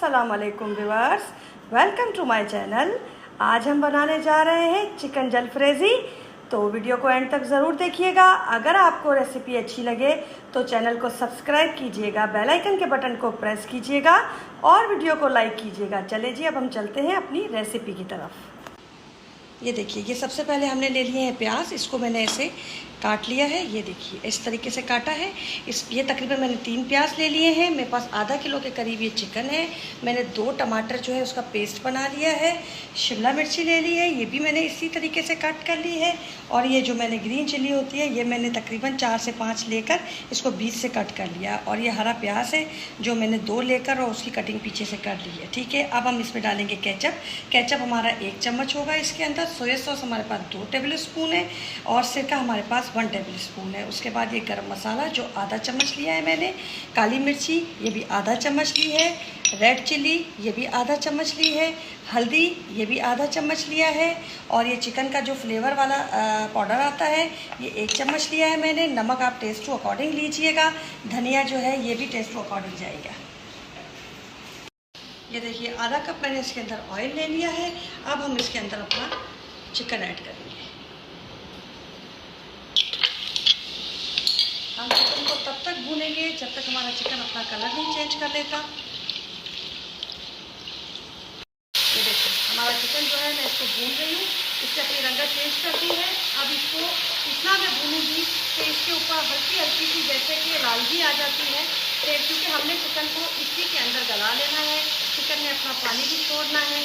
अस्सलाम वालेकुम viewers, welcome to my channel. आज हम बनाने जा रहे हैं चिकन जलफ्रेज़ी। तो वीडियो को एंड तक ज़रूर देखिएगा। अगर आपको रेसिपी अच्छी लगे तो चैनल को सब्सक्राइब कीजिएगा, बेल आइकन के बटन को प्रेस कीजिएगा और वीडियो को लाइक कीजिएगा। चलिए जी, अब हम चलते हैं अपनी रेसिपी की तरफ। ये देखिए, ये सबसे पहले हमने ले लिए हैं प्याज। इसको मैंने ऐसे काट लिया है। ये देखिए, इस तरीके से काटा है। ये तकरीबन मैंने 3 प्याज ले लिए हैं। मेरे पास आधा किलो के करीब ये चिकन है। मैंने 2 टमाटर जो है उसका पेस्ट बना लिया है। शिमला मिर्ची ले ली है, ये भी मैंने इसी तरीके से कट कर ली है। और ये जो मैंने ग्रीन चिल्ली होती है, ये मैंने तकरीबन 4 से 5 लेकर इसको बीच से कट कर लिया। और ये हरा प्याज है जो मैंने 2 लेकर और उसकी कटिंग पीछे से कर ली है। ठीक है, अब हम इसमें डालेंगे केचप। केचप हमारा 1 चम्मच होगा इसके अंदर। सोया सॉस हमारे पास 2 टेबल स्पून है और सिरका हमारे पास 1 टेबल स्पून है। उसके बाद ये गरम मसाला जो आधा चम्मच लिया है मैंने। काली मिर्ची ये भी आधा चम्मच ली है। रेड चिल्ली ये भी आधा चम्मच ली है। हल्दी ये भी आधा चम्मच लिया है। और ये चिकन का जो फ्लेवर वाला पाउडर आता है, ये 1 चम्मच लिया है मैंने। नमक आप टेस्ट टू अकॉर्डिंग लीजिएगा। धनिया जो है ये भी टेस्ट टू अकॉर्डिंग जाएगा। ये देखिए, आधा कप मैंने इसके अंदर ऑयल ले लिया है। अब हम इसके अंदर अपना चिकन ऐड करेंगे। हम चिकन को तब तक भूनेंगे जब तक हमारा चिकन अपना कलर नहीं चेंज कर लेता। ये देखिए, हमारा चिकन जो है मैं इसको भून रही हूँ। इससे अपनी रंगत चेंज कर दी है। अब इसको इतना मैं भूनूंगी कि इसके ऊपर हल्की हल्की सी जैसे कि लालजी आ जाती है। क्योंकि हमने चिकन को इसी के अंदर गला लेना है। चिकन में अपना पानी भी छोड़ना है।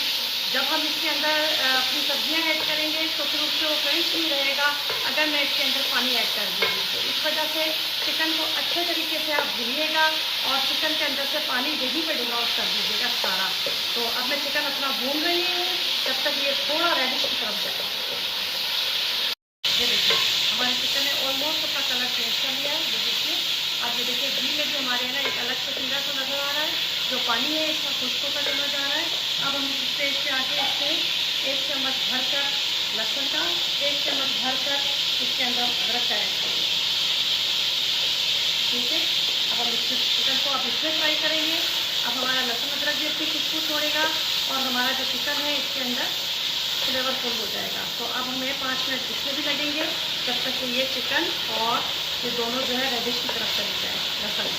जब हम इसके अंदर अपनी सब्जियां ऐड करेंगे तो फिर उससे वो क्रंच नहीं रहेगा अगर मैं इसके अंदर पानी ऐड कर दूँगी। तो इस वजह से चिकन को अच्छे तरीके से आप भूनिएगा और चिकन के अंदर से पानी यहीं पे डिवॉल्व कर दीजिएगा सारा। तो अब मैं चिकन अपना भून रही हूँ जब तक ये थोड़ा रेडिश की तरफ जाए। ये देखिए, हमारे चिकन ने ऑलमोस्ट अपना कलर चेंज कर लिया है। ये देखिए, अब ये देखिए घी में भी हमारे ना एक अलग से पीला सा नज़र आ रहा है। जो पानी है इसका खुश्क होकर नजर जा रहा है। अब हम इस स्टेज पे आके इसमें 1 चम्मच भरकर लहसुन का, 1 चम्मच भरकर इसके अंदर अदरक का ऐड करेंगे। ठीक है, अब हम इस चिकन को अब इसमें फ्राई करेंगे। अब हमारा लहसुन अदरक भी अपनी खुशबू छोड़ेगा और हमारा जो चिकन है इसके अंदर फ्लेवरफुल हो जाएगा। तो अब हमें 5 मिनट इसमें भी लगेंगे जब तक कि ये चिकन और ये दोनों जो है रेडिश की तरफ चले जाए लहसुन।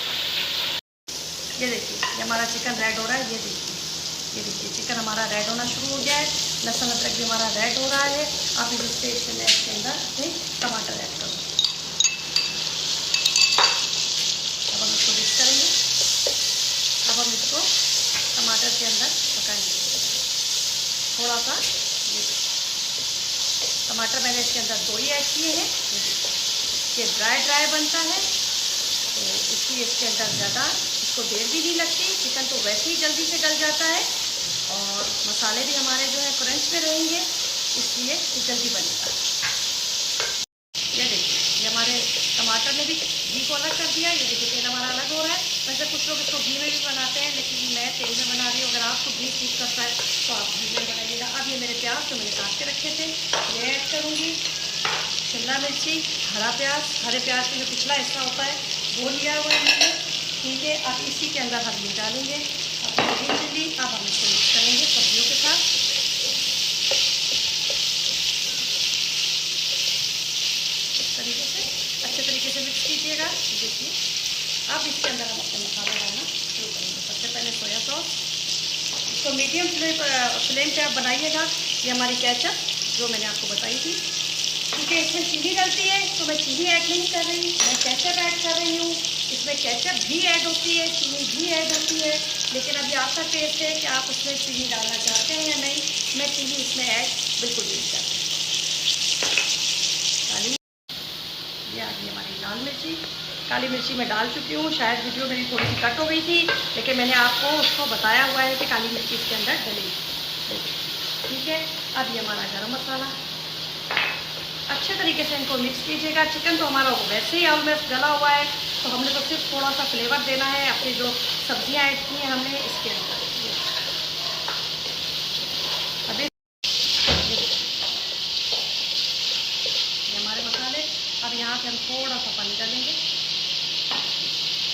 ये देखिए, ये हमारा चिकन रेड हो रहा है। ये देखिए चिकन हमारा रेड होना शुरू हो गया है। लहसुन अदरक भी हमारा रेड हो रहा है। अब इस स्टेज पे मैं इसके अंदर अपने टमाटर ऐड करूँ। अब हम इसको मिक्स करेंगे। अब हम इसको टमाटर के अंदर पकाएंगे थोड़ा सा। टमाटर मैंने इसके अंदर 2 ही ऐड किए हैं। ये ड्राई बनता है तो इसलिए इसके अंदर ज़्यादा इसको देर भी नहीं लगती। चिकन तो वैसे ही जल्दी से गल जाता है और मसाले भी हमारे जो है क्रंच में रहेंगे, इसलिए ये जल्दी बनेगा। ये देखिए, ये हमारे टमाटर ने भी घी को अलग कर दिया। ये देखिए, तेल हमारा अलग हो रहा है। वैसे कुछ लोग इसको घी में भी बनाते हैं, लेकिन मैं तेल में बना रही हूँ। अगर आपको घी सूट करता है तो आप घी में बनाइएगा। अब ये मेरे प्याज जो मैंने काट के रखे थे ये ऐड करूँगी। शिमला मिर्ची, हरा प्याज, हरे प्याज का जो पिछला हिस्सा होता है वो लिया हुआ है मैंने। ठीक है, अब इसी के अंदर हम ये डालेंगे अपनी ग्रीन चिल्ली। अब हम इसको मिक्स करेंगे सब्जियों के साथ। इस तरीके से अच्छे तरीके से मिक्स कीजिएगा। देखिए, अब इसके अंदर हम अपने मसाले डालना शुरू करेंगे। सबसे पहले सोया सॉस, इसको मीडियम फ्लेम पे आप बनाइएगा। ये हमारी केचप जो मैंने आपको बताई थी, क्योंकि इसमें चीनी डलती है तो मैं चीनी ऐड नहीं कर रही, मैं केचप ऐड कर रही हूँ। इसमें केचप भी ऐड होती है, चीनी भी ऐड होती है, लेकिन अभी आपका टेस्ट है कि आप उसमें चीनी डालना चाहते हैं या नहीं। मैं चीनी इसमें ऐड बिल्कुल नहीं करती। ये आ गई हमारी लाल मिर्ची। काली मिर्ची मैं डाल चुकी हूँ। शायद वीडियो मेरी थोड़ी सी कट हो गई थी, लेकिन मैंने आपको उसको बताया हुआ है कि काली मिर्ची इसके अंदर डलेगी। ठीक है, अब ये हमारा गरम मसाला, अच्छे तरीके से इनको मिक्स कीजिएगा। चिकन तो हमारा वैसे ही ऑलमोस्ट गला हुआ है, तो हमने तो सिर्फ थोड़ा सा फ्लेवर देना है अपनी जो सब्जियां ऐड की हैं हमने इसके अंदर। अभी ये हमारे मसाले। अब यहाँ से हम थोड़ा सा पानी डालेंगे।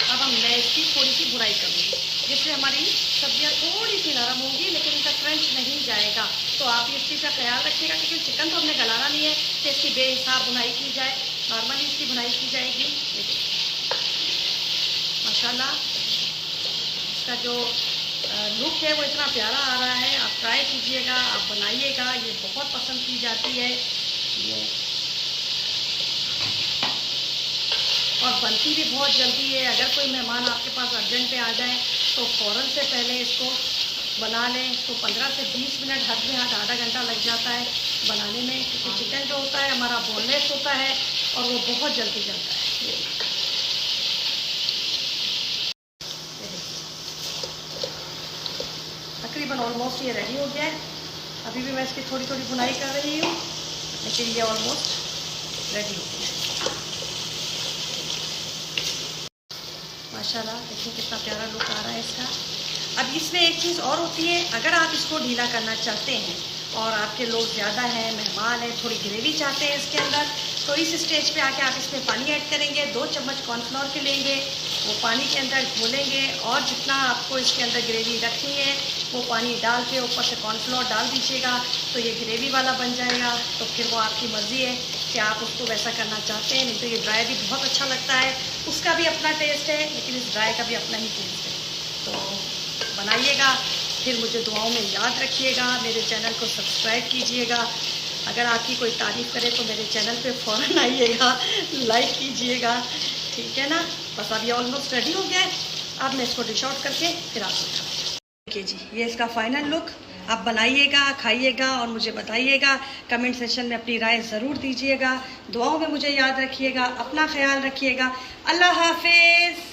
अब हम मैं इसकी थोड़ी सी बुराई करूँगी जिससे हमारी सब्जियाँ थोड़ी सी नरम होंगी, लेकिन इनका क्रंच नहीं जाएगा। तो आप इस चीज़ का ख्याल रखिएगा, क्योंकि चिकन तो हमने गलाना नहीं है कि इसकी बेहिसाब बुनाई की जाए, नॉर्मली इसकी बुनाई की जाएगी। देखिए माशाल्लाह इसका जो लुक है वो इतना प्यारा आ रहा है। आप ट्राई कीजिएगा, आप बनाइएगा, ये बहुत पसंद की जाती है ये, और बनती भी बहुत जल्दी है। अगर कोई मेहमान आपके पास अर्जेंट पे आ जाए तो फ़ौरन से पहले इसको बना लें। तो 15 से 20 मिनट हद में हद आधा घंटा लग जाता है बनाने में, क्योंकि चिकन जो होता है हमारा बोनलेस होता है और वो बहुत जल्दी जलता है। तकरीबन ऑलमोस्ट ये रेडी हो गया है। अभी भी मैं इसकी थोड़ी थोड़ी बुनाई कर रही हूँ, लेकिन ये ऑलमोस्ट रेडी हो गया है। माशाल्लाह देखिए कितना प्यारा लुक आ रहा है इसका। अब इसमें एक चीज़ और होती है, अगर आप इसको ढीला करना चाहते हैं और आपके लोग ज़्यादा हैं, मेहमान हैं, थोड़ी ग्रेवी चाहते हैं इसके अंदर, तो इस स्टेज पे आके आप इसमें पानी ऐड करेंगे। 2 चम्मच कॉर्नफ्लोर के लेंगे, वो पानी के अंदर घोलेंगे, और जितना आपको इसके अंदर ग्रेवी रखनी है वो पानी डाल के ऊपर से कॉर्नफ्लोर डाल दीजिएगा, तो ये ग्रेवी वाला बन जाएगा। तो फिर वो आपकी मर्ज़ी है कि आप उसको वैसा करना चाहते हैं। नहीं तो ये ड्राई भी बहुत अच्छा लगता है, उसका भी अपना टेस्ट है, लेकिन इस ड्राई का भी अपना ही टेस्ट है। तो बनाइएगा, फिर मुझे दुआओं में याद रखिएगा, मेरे चैनल को सब्सक्राइब कीजिएगा। अगर आपकी कोई तारीफ़ करे तो मेरे चैनल पे फ़ौरन आइएगा, लाइक कीजिएगा, ठीक है ना। बस अब ये ऑलमोस्ट रेडी हो गया है। अब मैं इसको डिश आउट करके फिर आपको दिखाऊंगी। देखिए जी, ये इसका फ़ाइनल लुक। आप बनाइएगा, खाइएगा और मुझे बताइएगा। कमेंट सेक्शन में अपनी राय ज़रूर दीजिएगा। दुआओं में मुझे याद रखिएगा, अपना ख्याल रखिएगा। अल्लाह हाफिज़।